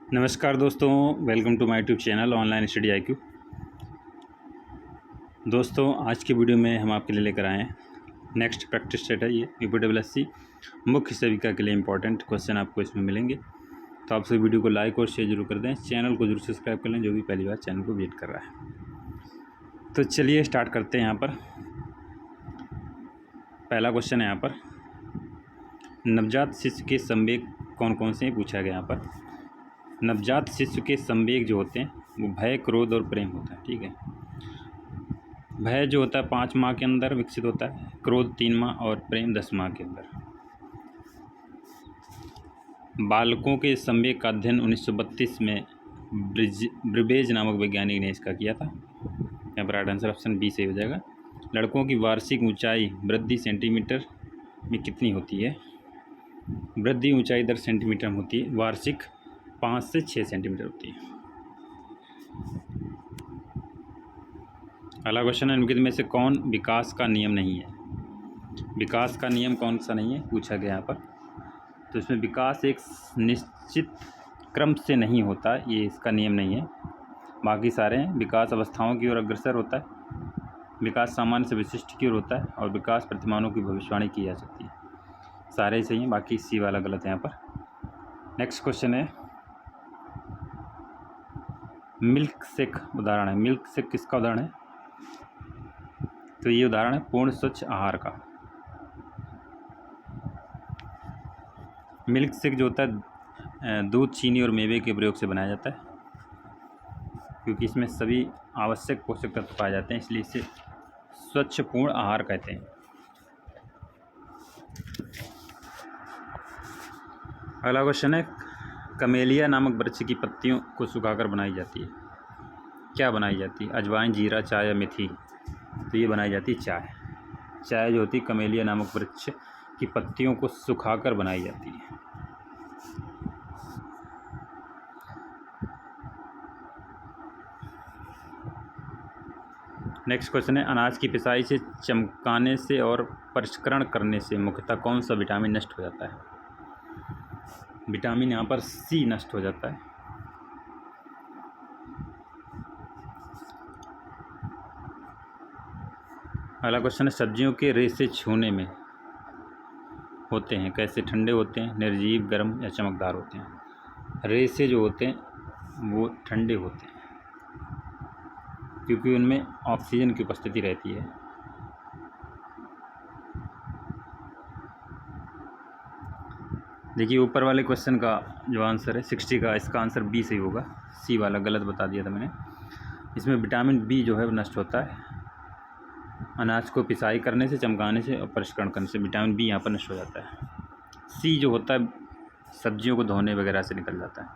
नमस्कार दोस्तों, welcome to my YouTube channel online study IQ। दोस्तों, आज की वीडियो में हम आपके लिए लेकर आए हैं नेक्स्ट प्रैक्टिस सेट है। ये UPSSC मुख्य सेविका के लिए इंपॉर्टेंट क्वेश्चन आपको इसमें मिलेंगे। तो आप सभी वीडियो को लाइक और शेयर जरूर कर दें, चैनल को जरूर सब्सक्राइब कर लें जो भी पहली बार चैनल को विजिट कर रहा है। तो चलिए स्टार्ट करते हैं। यहाँ पर पहला क्वेश्चन है। यहाँ पर नवजात शिशु के संवेग कौन कौन से पूछा गया। यहाँ पर नवजात शिशु के संवेग जो होते हैं वो भय, क्रोध और प्रेम होता है। ठीक है, भय जो होता है 5 माह के अंदर विकसित होता है, क्रोध 3 माह और प्रेम 10 माह के अंदर। बालकों के संवेग का अध्ययन 1932 में ब्रिबेज नामक वैज्ञानिक ने इसका किया था। यहाँ पर राइट आंसर ऑप्शन बी सही हो जाएगा। लड़कों की वार्षिक ऊंचाई वृद्धि सेंटीमीटर में कितनी होती है। वृद्धि ऊंचाई दर सेंटीमीटर में होती है, वार्षिक 5 से 6 सेंटीमीटर होती है। अगला क्वेश्चन है, निम्नलिखित में से कौन विकास का नियम नहीं है। विकास का नियम कौन सा नहीं है पूछा गया यहाँ पर। तो इसमें विकास एक निश्चित क्रम से नहीं होता, ये इसका नियम नहीं है। बाकी सारे हैं। विकास अवस्थाओं की ओर अग्रसर होता है, विकास सामान्य से विशिष्ट की ओर होता है और विकास प्रतिमानों की भविष्यवाणी की जा सकती है। सारे ही सही हैं, बाकी सी वाला गलत है यहाँ पर। नेक्स्ट क्वेश्चन है, मिल्क शेक उदाहरण है। मिल्क शेक किसका उदाहरण है। तो ये उदाहरण है पूर्ण स्वच्छ आहार का। मिल्क शेक जो होता है दूध, चीनी और मेवे के प्रयोग से बनाया जाता है, क्योंकि इसमें सभी आवश्यक पोषक तत्व पाए जाते हैं, इसलिए इसे स्वच्छ पूर्ण आहार कहते हैं। अगला क्वेश्चन है, कमेलिया नामक वृक्ष की पत्तियों को सुखाकर बनाई जाती है। क्या बनाई जाती है। अजवाइन, जीरा, चाय या मेथी। तो ये बनाई जाती है चाय। चाय जो होती है कमेलिया नामक वृक्ष की पत्तियों को सुखाकर बनाई जाती है। नेक्स्ट क्वेश्चन है, अनाज की पिसाई से, चमकाने से और परिष्करण करने से मुख्यतः कौन सा विटामिन नष्ट हो जाता है। विटामिन यहाँ पर सी नष्ट हो जाता है। अगला क्वेश्चन है, सब्जियों के रेशे छूने में होते हैं कैसे। ठंडे होते हैं, निर्जीव, गर्म या चमकदार होते हैं। रेशे जो होते हैं वो ठंडे होते हैं, क्योंकि उनमें ऑक्सीजन की उपस्थिति रहती है। देखिए ऊपर वाले क्वेश्चन का जो आंसर है 60 का, इसका आंसर बी सही होगा। सी वाला गलत बता दिया था मैंने। इसमें विटामिन बी जो है वो नष्ट होता है अनाज को पिसाई करने से, चमकाने से और परिष्करण करने से। विटामिन बी यहाँ पर नष्ट हो जाता है। सी जो होता है सब्जियों को धोने वगैरह से निकल जाता है।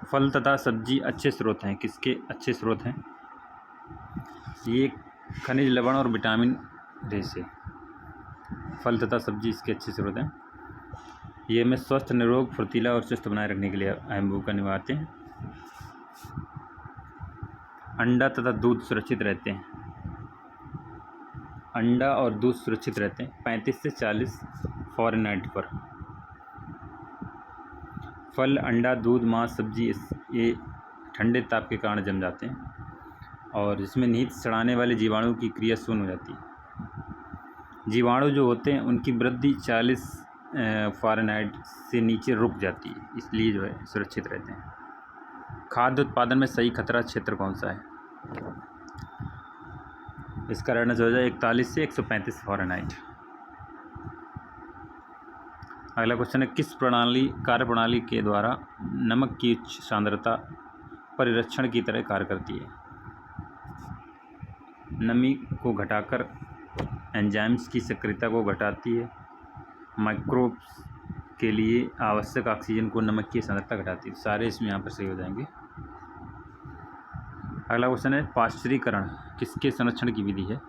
फल तथा सब्जी अच्छे स्रोत हैं। किसके अच्छे स्रोत हैं। ये खनिज, लवण और विटामिन रेशे। फल तथा सब्जी इसके अच्छे स्रोत हैं। ये हमें स्वस्थ, निरोग, फुर्तीला और चुस्त बनाए रखने के लिए अहम भूमिका निभाते हैं। अंडा तथा दूध सुरक्षित रहते हैं। अंडा और दूध सुरक्षित रहते हैं 35 से 40 फ़ारेनहाइट पर। फल, अंडा, दूध, मांस, सब्जी ये ठंडे ताप के कारण जम जाते हैं और इसमें निहित सड़ाने वाले जीवाणु की क्रिया शून्य हो जाती है। जीवाणु जो होते हैं उनकी वृद्धि 40 फ़ारेनहाइट से नीचे रुक जाती है, इसलिए जो है सुरक्षित रहते हैं। खाद्य उत्पादन में सही खतरा क्षेत्र कौन सा है। इसका रहना हो जाए 41 से 135 फ़ारेनहाइट। अगला क्वेश्चन है, किस कार्यप्रणाली के द्वारा नमक की उच्च सांद्रता परिरक्षण की तरह कार्य करती है। नमी को घटाकर एंजाइम्स की सक्रियता को घटाती है। माइक्रोब्स के लिए आवश्यक ऑक्सीजन को नमक की सांद्रता घटाती है। सारे इसमें यहाँ पर सही हो जाएंगे। अगला क्वेश्चन है, पाश्चुरीकरण किसके संरक्षण की विधि है।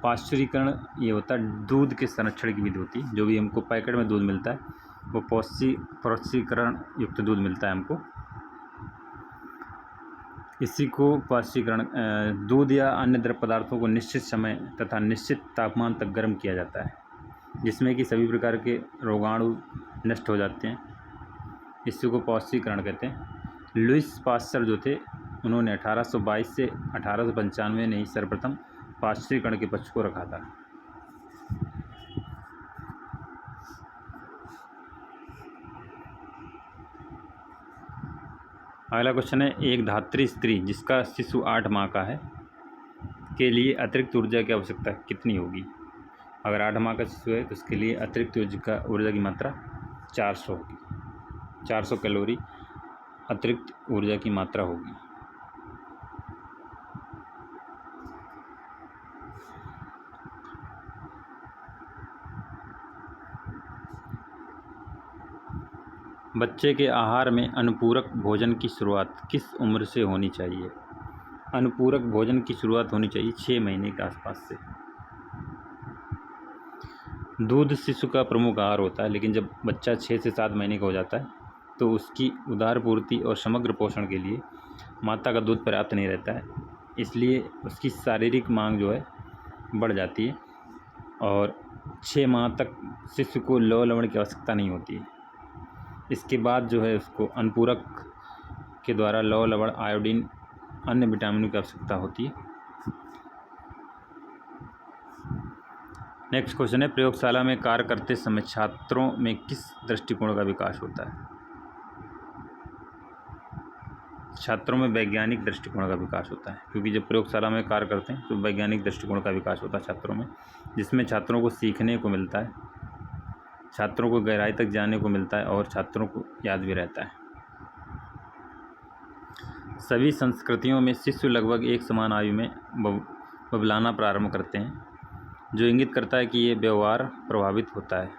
पाश्चुरीकरण ये होता है दूध के संरक्षण की विधि होती है। जो भी हमको पैकेट में दूध मिलता है वो पाश्चुरीकरण युक्त दूध मिलता है हमको। इसी को पाश्चुरीकरण दूध या अन्य द्रव पदार्थों को निश्चित समय तथा निश्चित तापमान तक गर्म किया जाता है, जिसमें कि सभी प्रकार के रोगाणु नष्ट हो जाते हैं इसी को पौष्टिकरण कहते हैं। लुईस पास्चर जो थे, उन्होंने 1822 से 1895 में ही सर्वप्रथम पौष्टिकरण के पक्ष को रखा था। अगला क्वेश्चन है, एक धात्री स्त्री जिसका शिशु 8 माह का है के लिए अतिरिक्त ऊर्जा की आवश्यकता कितनी होगी? अगर 8 माह का शिशु है तो उसके लिए अतिरिक्त ऊर्जा की मात्रा 400 होगी। 400 कैलोरी अतिरिक्त ऊर्जा की मात्रा होगी। बच्चे के आहार में अनुपूरक भोजन की शुरुआत किस उम्र से होनी चाहिए? अनुपूरक भोजन की शुरुआत होनी चाहिए 6 महीने के आसपास से। दूध शिशु का प्रमुख आहार होता है, लेकिन जब बच्चा 6 से 7 महीने का हो जाता है तो उसकी उदार पूर्ति और समग्र पोषण के लिए माता का दूध पर्याप्त नहीं रहता है, इसलिए उसकी शारीरिक मांग जो है बढ़ जाती है और 6 माह तक शिशु को लौह लवण की आवश्यकता नहीं होती है। इसके बाद जो है उसको अनुपूरक के द्वारा लौह लवण, आयोडीन, अन्य विटामिनों की आवश्यकता होती है। नेक्स्ट क्वेश्चन है, प्रयोगशाला में कार्य करते समय छात्रों में किस दृष्टिकोण का विकास होता है? छात्रों में वैज्ञानिक दृष्टिकोण का विकास होता है, क्योंकि जब प्रयोगशाला में कार्य करते हैं तो वैज्ञानिक दृष्टिकोण का विकास होता है छात्रों में, जिसमें छात्रों को सीखने को मिलता है, छात्रों को गहराई तक जाने को मिलता है और छात्रों को याद भी रहता है। सभी संस्कृतियों में शिशु लगभग एक समान आयु में बबलाना प्रारंभ करते हैं, जो इंगित करता है कि ये व्यवहार प्रभावित होता है।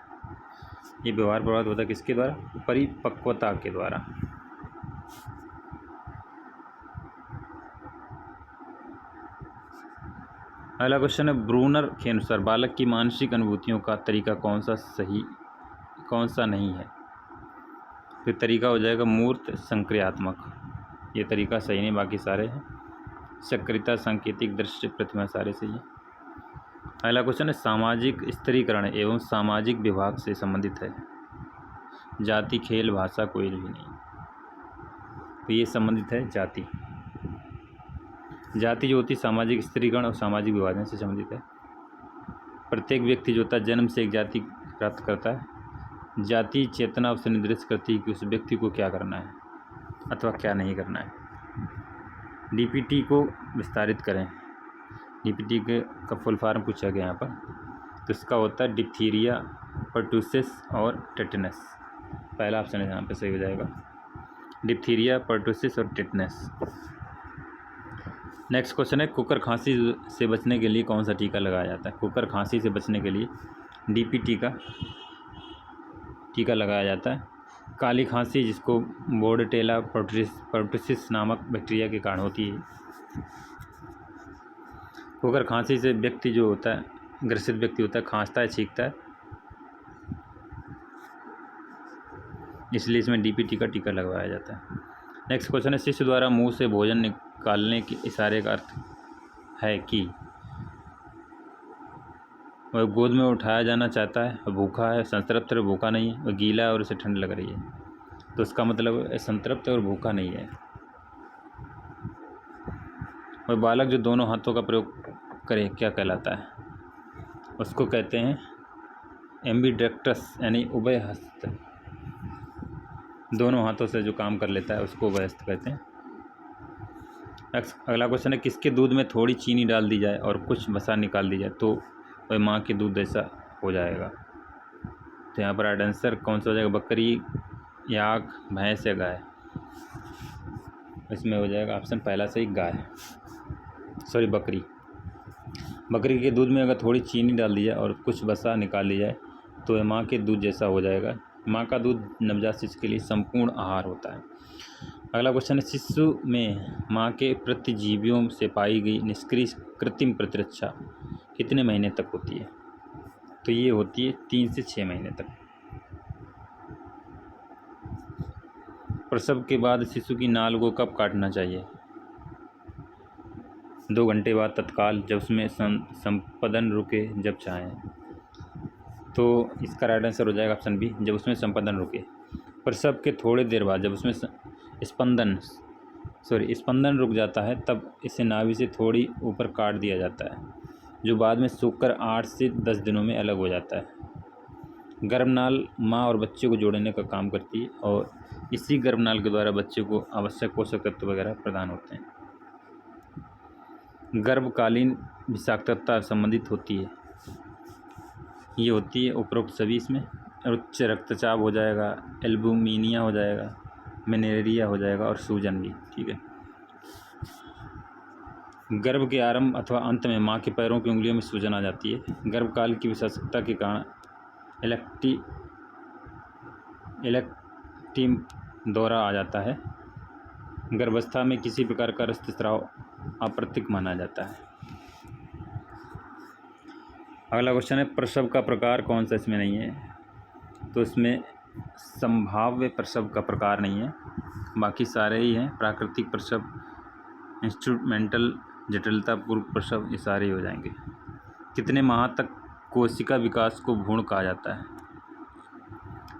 ये व्यवहार प्रभावित होता है किसके द्वारा? परिपक्वता के द्वारा। अगला क्वेश्चन है, ब्रूनर के अनुसार बालक की मानसिक अनुभूतियों का तरीका कौन सा सही, कौन सा नहीं है? तो तरीका हो जाएगा मूर्त संक्रियात्मक। ये तरीका सही नहीं, बाकी सारे हैं। सक्रियता, सांकेतिक, दृश्य, प्रतिमा सारे सही है। अगला क्वेश्चन है, सामाजिक स्त्रीकरण एवं सामाजिक विभाग से संबंधित है। जाति, खेल, भाषा कोई भी नहीं, तो ये संबंधित है जाति। जाति जो होती है सामाजिक स्त्रीकरण और सामाजिक विभाजन से संबंधित है। प्रत्येक व्यक्ति जो होता है जन्म से एक जाति प्राप्त करता है। जाति चेतना उसे निर्देशित करती है कि उस व्यक्ति को क्या करना है अथवा क्या नहीं करना है। डीपीटी को विस्तारित करें। डीपीटी का फुल फॉर्म पूछा गया यहाँ पर, तो इसका होता है डिप्थीरिया, पर्टूसिस और टेटनस। पहला ऑप्शन है यहाँ पे सही हो जाएगा, डिप्थीरिया, पर्टूसिस और टेटनस। नेक्स्ट क्वेश्चन है, कुकर खांसी से बचने के लिए कौन सा टीका लगाया जाता है? कुकर खांसी से बचने के लिए डीपीटी का टीका लगाया जाता है। काली खांसी जिसको बोर्डटेला पर्टूसिस नामक बैक्टीरिया के कारण होती है। कुकर खांसी से व्यक्ति जो होता है, ग्रसित व्यक्ति होता है, खांसता है, छींकता है, इसलिए इसमें डीपीटी का टीका लगवाया जाता है। नेक्स्ट क्वेश्चन है, शिशु द्वारा मुंह से भोजन निकालने के इशारे का अर्थ है कि वह गोद में उठाया जाना चाहता है, वह भूखा है, संतृप्त है, भूखा नहीं है, वह गीला है और उसे ठंड लग रही है। तो इसका मतलब संतृप्त है और भूखा नहीं है। वह बालक जो दोनों हाथों का प्रयोग करे क्या कहलाता है? उसको कहते हैं एम्बिडेक्ट्रस, यानी उभयहस्त। दोनों हाथों से जो काम कर लेता है उसको उभयहस्त कहते हैं। अगला क्वेश्चन है, किसके दूध में थोड़ी चीनी डाल दी जाए और कुछ वसा निकाल दी जाए तो वह माँ के दूध जैसा हो जाएगा? तो यहाँ पर आंसर कौन सा हो जाएगा? बकरी, याक, भैंस या गाय? इसमें हो जाएगा ऑप्शन पहला सही, गाय, सॉरी बकरी। बकरी के दूध में अगर थोड़ी चीनी डाल दी जाए और कुछ वसा निकाल ली जाए तो वह माँ के दूध जैसा हो जाएगा। माँ का दूध नवजात शिशु के लिए संपूर्ण आहार होता है। अगला क्वेश्चन है, शिशु में माँ के प्रतिजीवियों से पाई गई निष्क्रिय कृत्रिम प्रतिरक्षा कितने महीने तक होती है? तो ये होती है 3 से 6 महीने तक। प्रसव के बाद शिशु की नाल को कब काटना चाहिए? 2 घंटे बाद तत्काल, जब उसमें संपदन रुके, जब चाहें। तो इसका राइट आंसर हो जाएगा ऑप्शन बी, जब उसमें संपदन रुके। प्रसव के थोड़ी देर बाद जब उसमें स्पंदन रुक जाता है तब इसे नाभि से थोड़ी ऊपर काट दिया जाता है, जो बाद में सूखकर 8 से 10 दिनों में अलग हो जाता है। गर्भनाल माँ और बच्चे को जोड़ने का काम करती है और इसी गर्भनाल के द्वारा बच्चे को आवश्यक पोषक तत्व वगैरह प्रदान होते हैं। गर्भकालीन विषाक्तता संबंधित होती है, ये होती है उपरोक्त सभी इसमें उच्च रक्तचाप हो जाएगा, एल्बुमिनिया हो जाएगा, मेलेरिया हो जाएगा और सूजन भी। ठीक है। गर्भ के आरंभ अथवा अंत में माँ के पैरों की उंगलियों में सूजन आ जाती है। गर्भकाल की विषाक्तता के कारण इलेक्टिम दौरा आ जाता है। गर्भावस्था में किसी प्रकार का रक्तस्राव अप्रतीक माना जाता है। अगला क्वेश्चन है प्रसव का प्रकार कौन सा, इसमें नहीं है, तो इसमें संभाव्य प्रसव का प्रकार नहीं है, बाकी सारे ही हैं। प्राकृतिक प्रसव, इंस्ट्रूमेंटल, जटिलतापूर्ण प्रसव, ये सारे ही हो जाएंगे। कितने माह तक कोशिका विकास को भ्रूण कहा जाता है?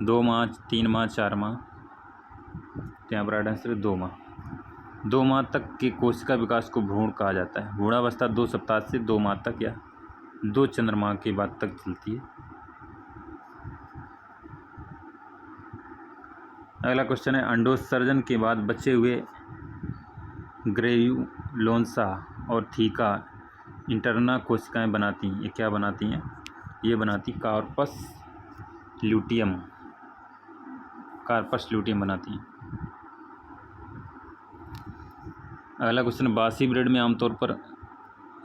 2 माह, 3 माह, 4 माह? यहाँ पर राइट आंसर है 2 माह। 2 माह तक के कोशिका विकास को भ्रूण कहा जाता है। भ्रूणावस्था 2 सप्ताह से 2 माह तक या 2 चंद्रमा के बाद तक चलती है। अगला क्वेश्चन है अंडोत्सर्जन के बाद बचे हुए ग्रेन्युलोसा और थीका इंटरना कोशिकाएं बनाती हैं। ये क्या बनाती हैं? ये बनाती कार्पस ल्यूटियम बनाती हैं। अगला क्वेश्चन, बासी ब्रेड में आमतौर पर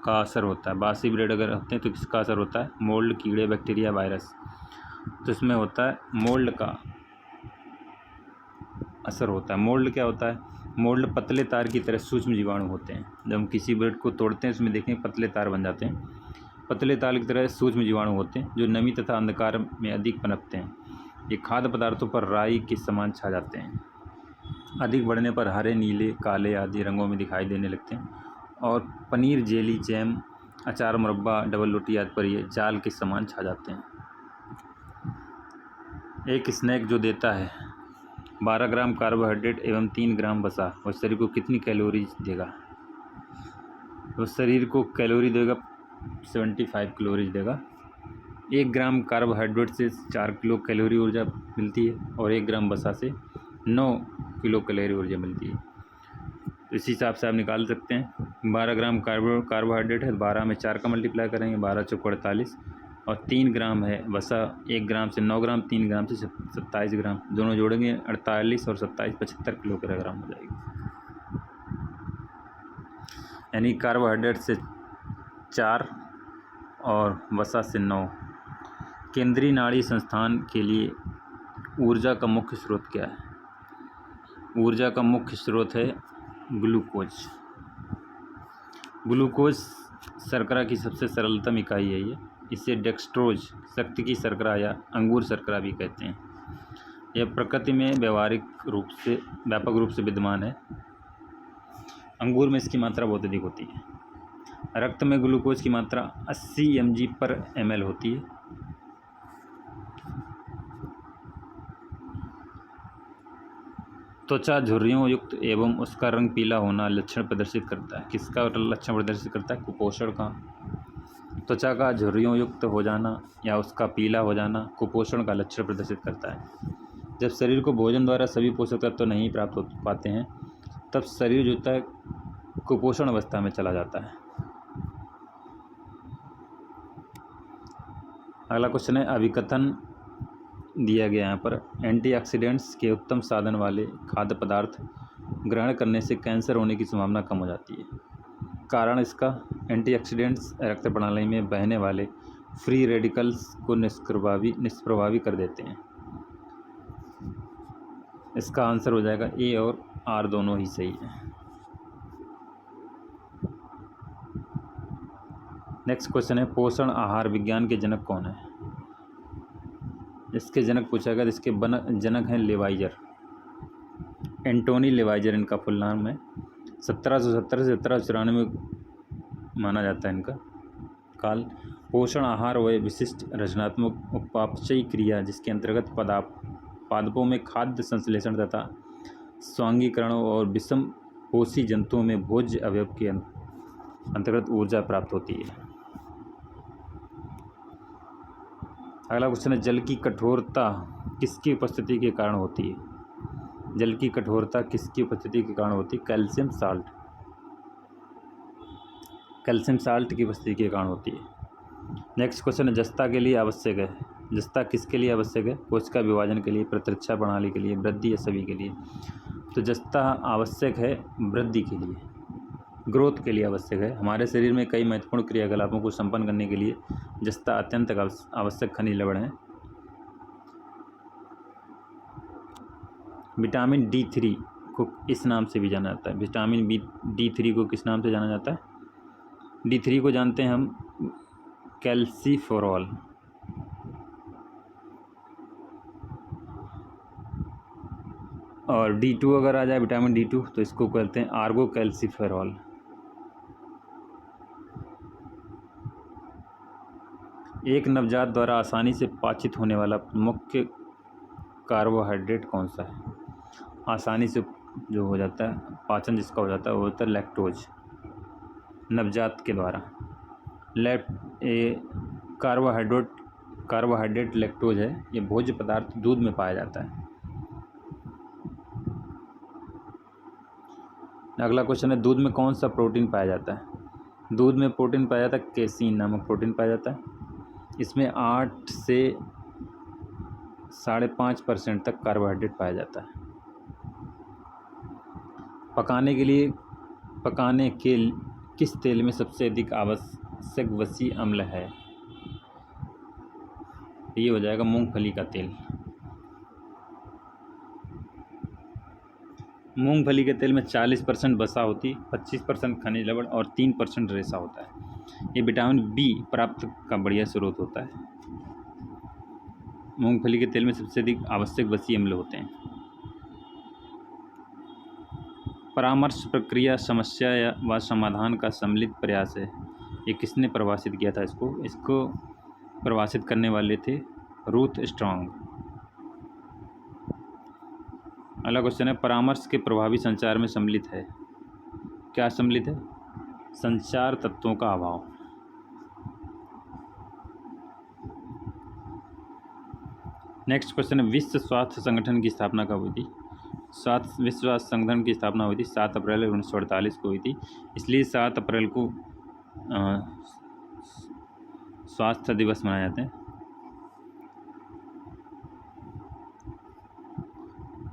का असर होता है? बासी ब्रेड अगर होते हैं तो किसका असर होता है? मोल्ड, कीड़े, बैक्टीरिया, वायरस। तो इसमें होता है मोल्ड का असर होता है। मोल्ड क्या होता है? मोल्ड पतले तार की तरह सूक्ष्म जीवाणु होते हैं। जब हम किसी ब्रेड को तोड़ते हैं उसमें देखें पतले तार बन जाते हैं। पतले तार की तरह सूक्ष्म जीवाणु होते हैं जो नमी तथा अंधकार में अधिक पनपते हैं। ये खाद्य पदार्थों पर राई के समान छा जाते हैं। अधिक बढ़ने पर हरे, नीले, काले आदि रंगों में दिखाई देने लगते हैं और पनीर, जेली, जैम, अचार, मुरब्बा, डबल रोटी आदि पर ये जाल के समान छा जाते हैं। एक स्नैक जो देता है 12 ग्राम कार्बोहाइड्रेट एवं 3 ग्राम वसा, वह शरीर को कितनी कैलोरीज देगा? वह शरीर को कैलोरी देगा 75 कैलोरीज देगा। 1 ग्राम कार्बोहाइड्रेट से 4 किलो कैलोरी ऊर्जा मिलती है और 1 ग्राम वसा से 9 किलो कैलोरी ऊर्जा मिलती है। तो इस हिसाब से आप निकाल सकते हैं। 12 ग्राम कार्बोहाइड्रेट है, 12 में 4 का मल्टीप्लाई करेंगे, 12 चौक 48, और 3 ग्राम है वसा, 1 ग्राम से 9 ग्राम, 3 ग्राम से 27 ग्राम, दोनों जोड़ेंगे 48 और 27 75 किलोग्राम हो जाएगी। यानी कार्बोहाइड्रेट से 4 और वसा से 9। केंद्रीय नाड़ी संस्थान के लिए ऊर्जा का मुख्य स्रोत क्या है? ऊर्जा का मुख्य स्रोत है ग्लूकोज। ग्लूकोज शर्करा की सबसे सरलतम इकाई है ये। इसे डेक्सट्रोज, शक्ति की शर्करा या अंगूर शर्करा भी कहते हैं। यह प्रकृति में व्यापक रूप से विद्यमान है। अंगूर में इसकी मात्रा बहुत अधिक होती है। रक्त में ग्लूकोज की मात्रा 80 mg/ml होती है। त्वचा झुर्रियों युक्त एवं उसका रंग पीला होना लक्षण प्रदर्शित करता है। किसका लक्षण प्रदर्शित करता है? कुपोषण का। त्वचा का झुर्रियों युक्त हो जाना या उसका पीला हो जाना कुपोषण का लक्षण प्रदर्शित करता है। जब शरीर को भोजन द्वारा सभी पोषक तत्व तो नहीं प्राप्त हो पाते हैं तब शरीर जो होता है कुपोषण अवस्था में चला जाता है। अगला क्वेश्चन है अभिकथन दिया गया यहाँ पर, एंटीऑक्सीडेंट्स के उत्तम साधन वाले खाद्य पदार्थ ग्रहण करने से कैंसर होने की संभावना कम हो जाती है। कारण इसका, एंटीऑक्सीडेंट्स रक्त प्रणाली में बहने वाले फ्री रेडिकल्स को निष्प्रभावी कर देते हैं। इसका आंसर हो जाएगा ए और आर दोनों ही सही है। नेक्स्ट क्वेश्चन है पोषण आहार विज्ञान के जनक कौन है? इसके जनक पूछा गया, इसके जनक हैं लेवाइजर, एंटोनी लेवाइजर इनका फुल नाम है। 1770 से 1794 माना जाता है इनका काल। पोषण आहार वह विशिष्ट रचनात्मक उपापचयी क्रिया जिसके अंतर्गत पादपों में खाद्य संश्लेषण तथा स्वांगीकरण और विषम पोषी जंतुओं में भोज्य अवयव के अंतर्गत ऊर्जा प्राप्त होती है। अगला क्वेश्चन है, जल की कठोरता किसकी उपस्थिति के कारण होती है? जल की कठोरता किसकी उपस्थिति के कारण होती है? कैल्शियम साल्ट, कैल्शियम साल्ट की उपस्थिति के कारण होती है। नेक्स्ट क्वेश्चन है, जस्ता के लिए आवश्यक है? जस्ता किसके लिए आवश्यक है? कोशिका विभाजन के लिए, प्रतिरक्षा प्रणाली के लिए, वृद्धि या सभी के लिए? तो जस्ता आवश्यक है वृद्धि के लिए, ग्रोथ के लिए आवश्यक है। हमारे शरीर में कई महत्वपूर्ण क्रियाकलापों को संपन्न करने के लिए जस्ता अत्यंत आवश्यक खनिज लवण है। विटामिन D3 को इस नाम से भी जाना जाता है। विटामिन D3 को किस नाम से जाना जाता है? D3 को जानते हैं हम कैल्सीफेरॉल। और D2 अगर आ जाए, विटामिन D2, तो इसको कहते हैं आर्गो कैल्सीफेरॉल। एक नवजात द्वारा आसानी से पाचित होने वाला मुख्य कार्बोहाइड्रेट कौन सा है? आसानी से जो हो जाता है पाचन जिसका हो जाता है वो होता है लैक्टोज। नवजात के द्वारा कार्बोहाइड्रेट लैक्टोज है। ये भोज्य पदार्थ दूध में पाया जाता है। अगला क्वेश्चन है, दूध में कौन सा प्रोटीन पाया जाता है? दूध में प्रोटीन पाया जाता है केसीन नामक प्रोटीन पाया जाता है। इसमें 8 से 5.5% तक कार्बोहाइड्रेट पाया जाता है। पकाने के किस तेल में सबसे अधिक आवश्यक वसी अम्ल है? ये हो जाएगा मूंगफली का तेल। मूंगफली के तेल में 40% वसा होती, 25% खनिज लवण और 3% रेशा होता है। ये विटामिन बी प्राप्त का बढ़िया स्रोत होता है। मूंगफली के तेल में सबसे अधिक आवश्यक वसी अम्ल होते हैं। परामर्श प्रक्रिया समस्या व समाधान का सम्मिलित प्रयास है। ये किसने परिभाषित किया था इसको परिभाषित करने वाले थे रूथ स्ट्रॉन्ग। अगला क्वेश्चन है, परामर्श के प्रभावी संचार में सम्मिलित है। क्या सम्मिलित है? संचार तत्वों का अभाव। नेक्स्ट क्वेश्चन है, विश्व स्वास्थ्य संगठन की स्थापना कब हुई थी? विश्व स्वास्थ्य संगठन की स्थापना हुई थी 7 अप्रैल 1948 को हुई थी। इसलिए 7 अप्रैल को स्वास्थ्य दिवस मनाए जाते हैं।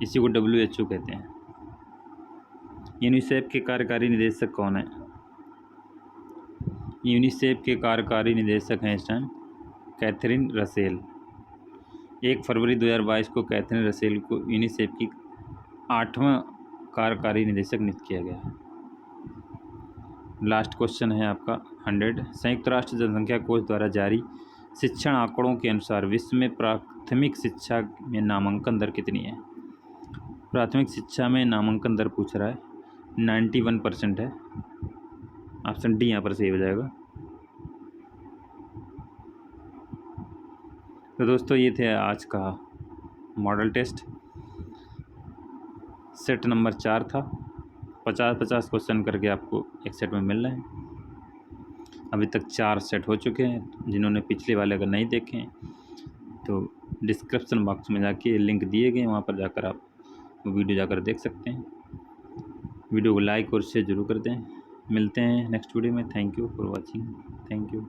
इसी को WHO कहते हैं। यूनिसेफ के कार्यकारी निदेशक कौन है? यूनिसेफ के कार्यकारी निदेशक हैं इस टाइम कैथरीन रसेल। 1 फरवरी 2022 को कैथरीन रसेल को यूनिसेफ की 8वां कार्यकारी निदेशक नियुक्त किया गया है। लास्ट क्वेश्चन है आपका 100। संयुक्त राष्ट्र जनसंख्या कोष द्वारा जारी शिक्षण आंकड़ों के अनुसार विश्व में प्राथमिक शिक्षा में नामांकन दर कितनी है? प्राथमिक शिक्षा में नामांकन दर पूछ रहा है, 91% है। ऑप्शन डी यहाँ पर सही हो जाएगा। तो दोस्तों ये थे आज का मॉडल टेस्ट। सेट नंबर 4 था। 50-50 क्वेश्चन करके आपको एक सेट में मिल रहे हैं। अभी तक 4 सेट हो चुके हैं। जिन्होंने पिछले वाले अगर नहीं देखे हैं तो डिस्क्रिप्शन बॉक्स में जाके लिंक दिए गए, वहाँ पर जाकर आप वीडियो जाकर देख सकते हैं। वीडियो को लाइक और शेयर जरूर कर दें। मिलते हैं नेक्स्ट वीडियो में। Thank you for watching. Thank you.